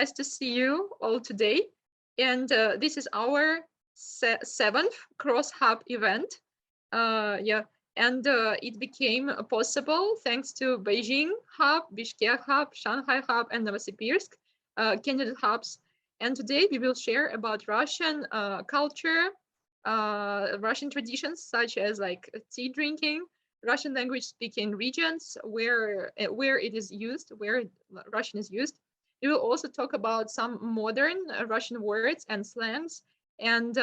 Nice to see you all today. And this is our seventh Cross Hub event. Yeah, and it became possible thanks to Beijing Hub, Bishkek Hub, Shanghai Hub, and Novosibirsk candidate hubs. And today we will share about Russian culture, Russian traditions such as like tea drinking, Russian language speaking regions where it is used, where Russian is used. We will also talk about some modern Russian words and slangs, and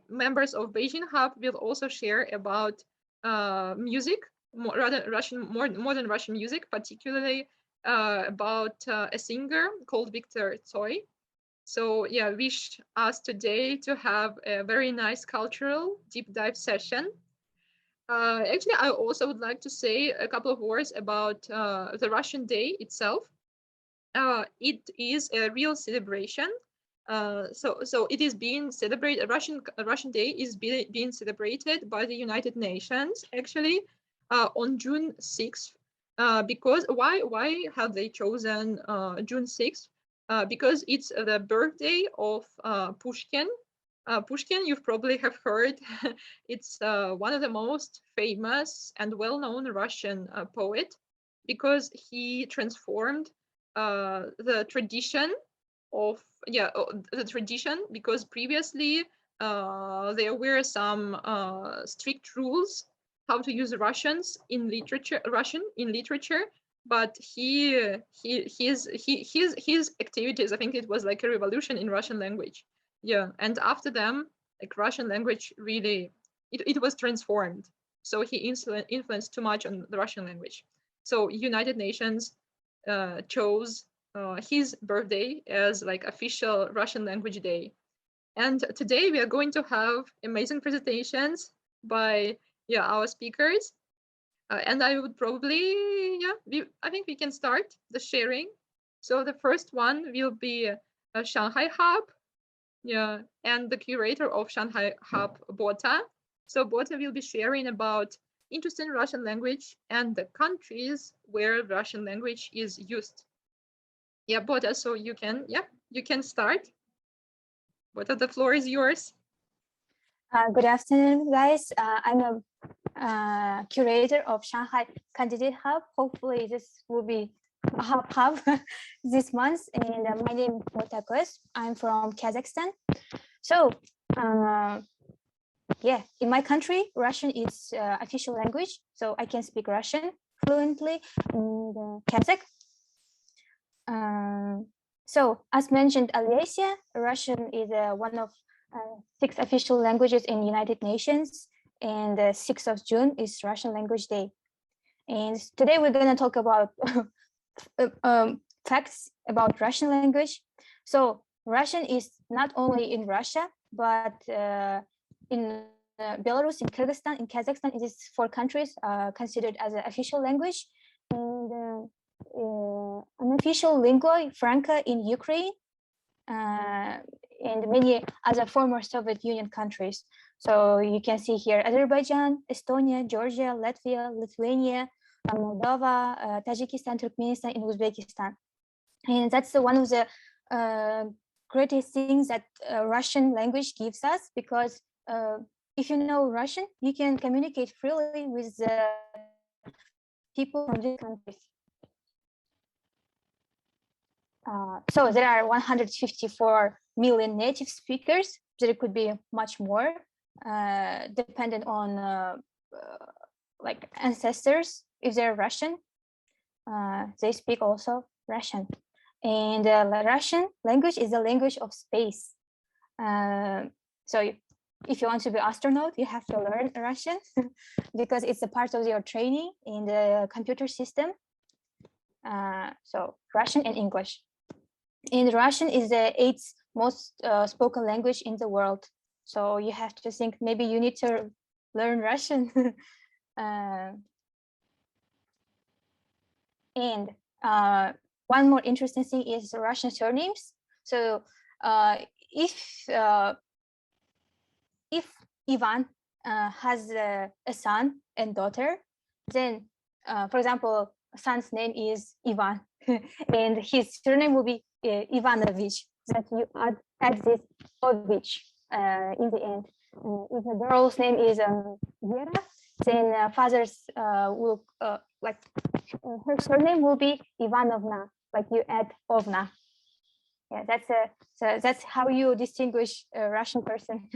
members of Beijing Hub will also share about music, modern Russian music, particularly about a singer called Viktor Tsoi. So yeah, wish us today to have a very nice cultural deep dive session. Actually, I also would like to say a couple of words about the Russian Day itself. It is a real celebration. So it is being celebrated. Russian Day is being celebrated by the United Nations actually on June 6th. Because why have they chosen June 6th? Because it's the birthday of Pushkin. Pushkin, you've probably have heard. It's one of the most famous and well-known Russian poet because he transformed the tradition of the tradition, because previously there were some strict rules how to use Russian in literature, but his activities, I think it was like a revolution in Russian language. Yeah, and after them, like Russian language really it was transformed. So he influenced too much on the Russian language. So United Nations chose his birthday as like official Russian language day. And today we are going to have amazing presentations by our speakers. And I would probably, I think we can start the sharing. So the first one will be Shanghai Hub, and the curator of Shanghai Hub, Bota. So Bota will be sharing about interest in Russian language and the countries where Russian language is used. Yeah, Bota, so you can start. Bota, the floor is yours. Good afternoon, guys. I'm a curator of Shanghai Candidate Hub. Hopefully this will be a hub this month. And my name is Bota. I'm from Kazakhstan. So in my country, Russian is official language. So I can speak Russian fluently in Kazakh. So as mentioned, Alessia, Russian is one of 6 official languages in United Nations, and the 6th of June is Russian Language Day. And today we're going to talk about facts about Russian language. So Russian is not only in Russia, but in Belarus, in Kyrgyzstan, in Kazakhstan, it is 4 countries considered as an official language. And an official lingua franca in Ukraine, and many other former Soviet Union countries. So you can see here Azerbaijan, Estonia, Georgia, Latvia, Lithuania, Moldova, Tajikistan, Turkmenistan, and Uzbekistan. And that's one of the greatest things that Russian language gives us, because if you know Russian, you can communicate freely with people from these countries. So there are 154 million native speakers. There could be much more, dependent on like ancestors. If they're Russian, they speak also Russian. And Russian language is the language of space. So if you want to be astronaut, you have to learn Russian because it's a part of your training in the computer system. So Russian and English. And Russian is the 8th most spoken language in the world. So you have to think maybe you need to learn Russian. And one more interesting thing is Russian surnames. So if Ivan has a son and daughter, then for example, son's name is Ivan and his surname will be Ivanovich, that you add this Ovich in the end. If the girl's name is Vera, then father's will like her surname will be Ivanovna, like you add Ovna. Yeah, so that's how you distinguish a Russian person.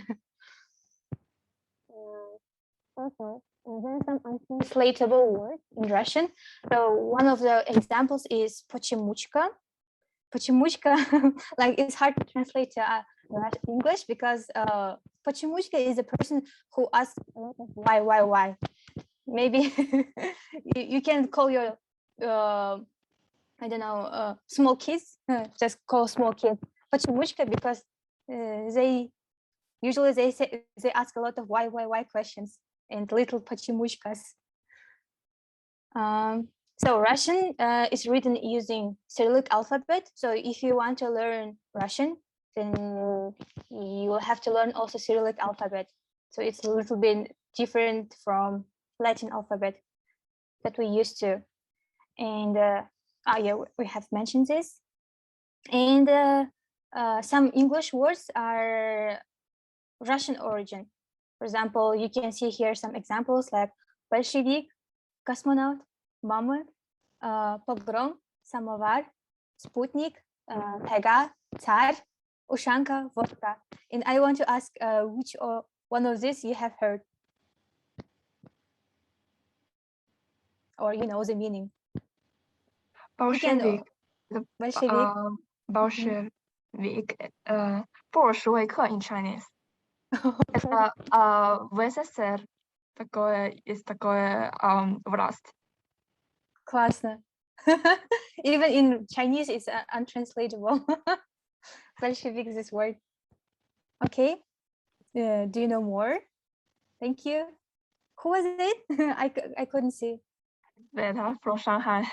Also, there are some untranslatable words in Russian. So one of the examples is почемучка. Почемучка, like it's hard to translate to English because почемучка is a person who asks why. Maybe you can call your I don't know small kids, just call small kids почемучка because they usually they ask a lot of why questions and little почемучкас. So Russian is written using Cyrillic alphabet. So if you want to learn Russian, then you will have to learn also Cyrillic alphabet. So it's a little bit different from Latin alphabet that we used to. And yeah, we have mentioned this. And some English words are Russian origin. For example, you can see here some examples like Bolshevik, cosmonaut, mama, pogrom, samovar, Sputnik, Pega, Tsar, Ushanka, vodka. And I want to ask which one of these you have heard, or you know the meaning. Bolshevik. Bolshevik. Bolshevik. Bolshevik in Chinese. Это в СССР такое есть такое власть. Классно. Even in Chinese, it's untranslatable. Bolshevik, this word. Okay. Do you know more? Thank you. Who was it? I couldn't see. Beta from Shanghai.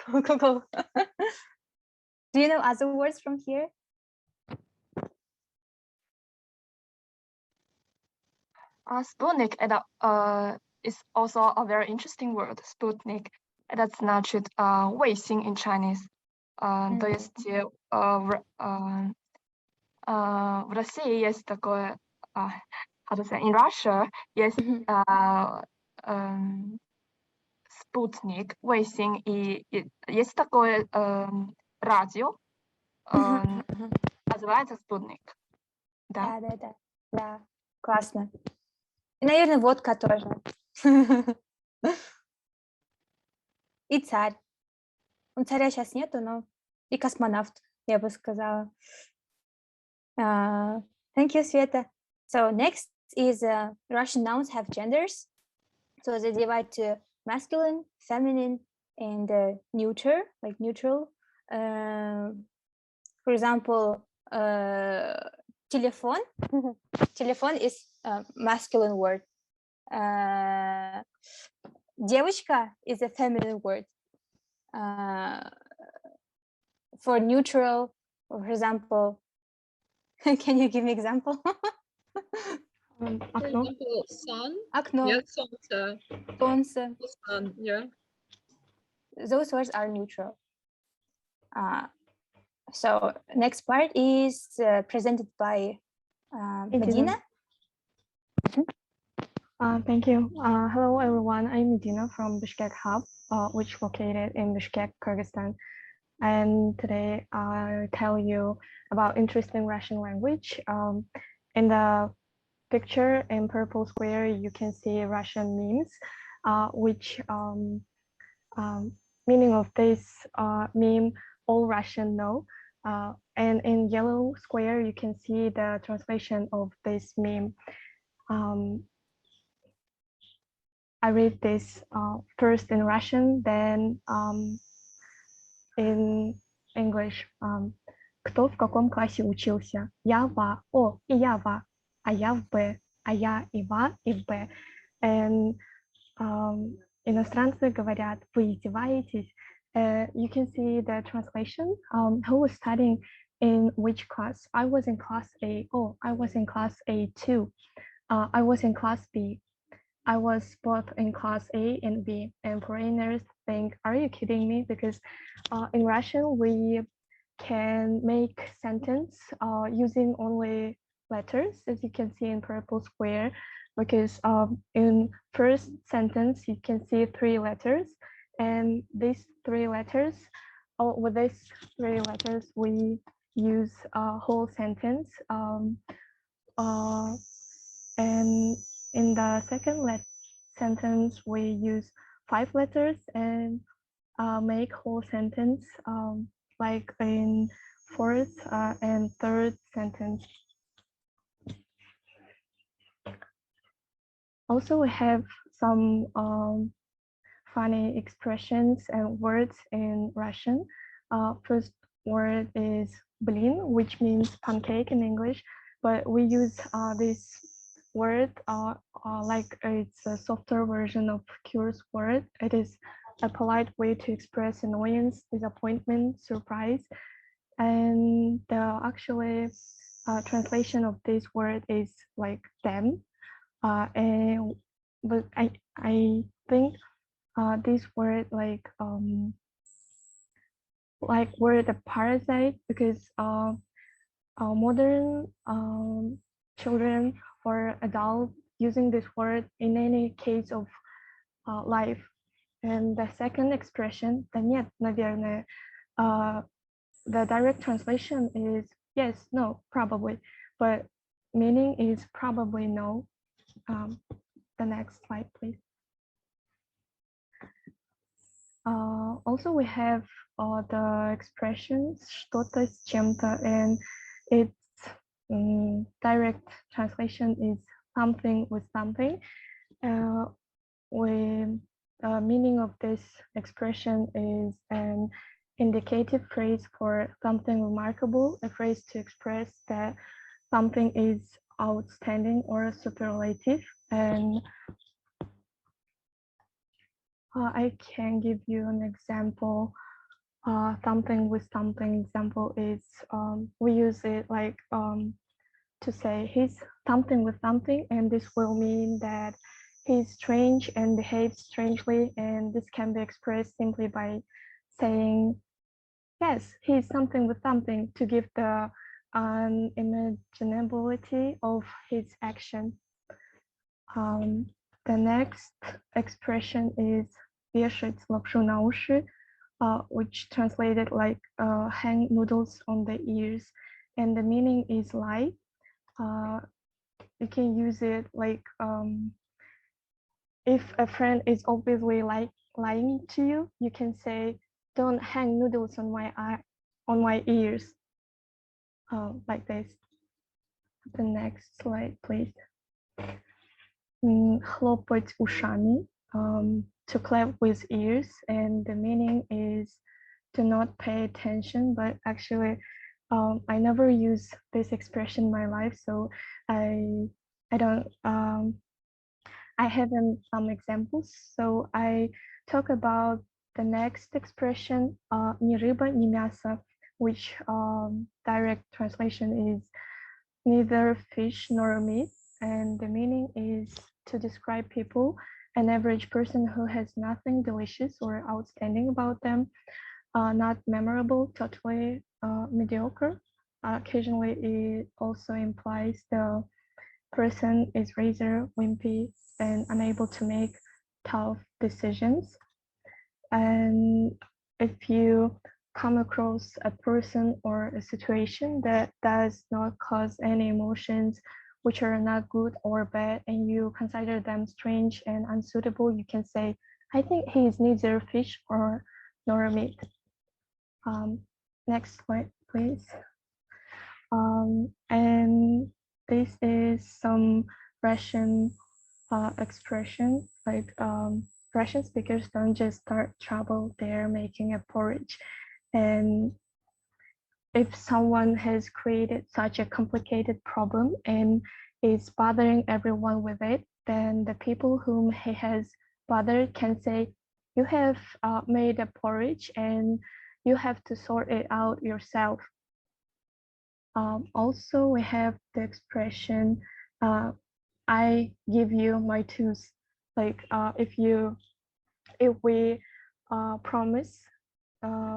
Cool. Do you know other words from here? Sputnik is also a very interesting word. Sputnik. Это значит 卫星 in Chinese. То есть в России есть такое, how to say, in Russia есть Sputnik, 卫星, и есть такое радио, называется Sputnik. Да? Да. Классно. И, наверное, водка тоже. И царь. Царя сейчас нету, но и космонавт, я бы сказала. Thank you, Sveta. So next is Russian nouns have genders. So they divide to masculine, feminine, and neuter, like neutral. For example, telephone. Telephone is a masculine word. Девочка is a feminine word. For neutral, for example, can you give me example? For example, sun. Окно. Yeah, солнце. Солнце. Sun, yeah. Those words are neutral. So next part is presented by Medina. Thank you. Hello, everyone. I'm Medina from Bishkek Hub, which located in Bishkek, Kyrgyzstan. And today I'll tell you about interesting Russian language. In the picture in purple square, you can see Russian memes, which meaning of this meme all Russian know. And in yellow square, you can see the translation of this meme. I read this first in Russian, then in English. Кто в каком классе учился? Я в А. О, и я в А. А я в Б. А я и в А, и в Б. And иностранцы говорят, вы издеваетесь. You can see the translation. Who was studying in which class? I was in class A. Oh, I was in class A2. I was in class B. I was both in class A and B, and foreigners think, are you kidding me? Because in Russian, we can make sentence using only letters, as you can see in purple square, because in first sentence you can see 3 letters, and these 3 letters, with these 3 letters we use a whole sentence, and in the second sentence we use 5 letters and make whole sentence, like in fourth and third sentence. Also, we have some funny expressions and words in Russian. First word is blin, which means pancake in English, but we use this word like it's a softer version of curse word. It is a polite way to express annoyance, disappointment, surprise, and the actually translation of this word is like damn. And but I think this word like word a parasite, because modern children or adults using this word in any case of life. And the second expression, да нет, наверное, the direct translation is yes, no, probably, but meaning is probably no. The next slide, please. Also, we have the expressions что-то с чем-то, and its direct translation is something with something. The meaning of this expression is an indicative phrase for something remarkable, a phrase to express that something is outstanding or superlative. And I can give you an example. Something with something example is we use it like to say he's something with something, and this will mean that he's strange and behaves strangely, and this can be expressed simply by saying yes, he's something with something, to give the unimaginability of his action. The next expression is вешать лапшу на уши, which translated like hang noodles on the ears, and the meaning is lie. You can use it like if a friend is obviously lying to you, you can say, "Don't hang noodles on my ears," like this. The next slide, please. Хлопать ушами, to clap with ears, and the meaning is to not pay attention, but actually I never use this expression in my life, so I don't I haven't some examples, so I talk about the next expression, ни рыба, ни мясо, which direct translation is neither fish nor meat, and the meaning is to describe people, an average person who has nothing delicious or outstanding about them, not memorable, totally mediocre. Occasionally, it also implies the person is rather wimpy and unable to make tough decisions. And if you come across a person or a situation that does not cause any emotions, which are not good or bad, and you consider them strange and unsuitable, you can say, I think he is neither fish nor meat. Next slide, please. And this is some Russian expression, like Russian speakers don't just start trouble, they're making a porridge. And if someone has created such a complicated problem and is bothering everyone with it, then the people whom he has bothered can say, you have made a porridge and you have to sort it out yourself. Also, we have the expression, I give you my tooth. Like if we promise,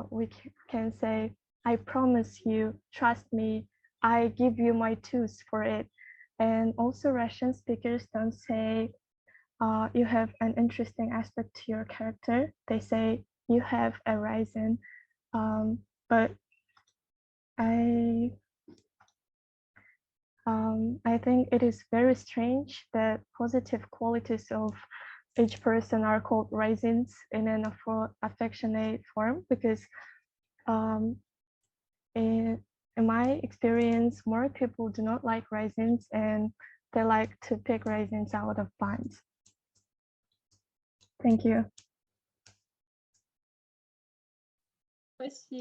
we can say, I promise you, trust me, I give you my tools for it. And also Russian speakers don't say, you have an interesting aspect to your character. They say you have a reason. But I think it is very strange that positive qualities of each person are called raisins in an affectionate form, because in my experience, more people do not like raisins and they like to pick raisins out of plants. Thank you. Спасибо.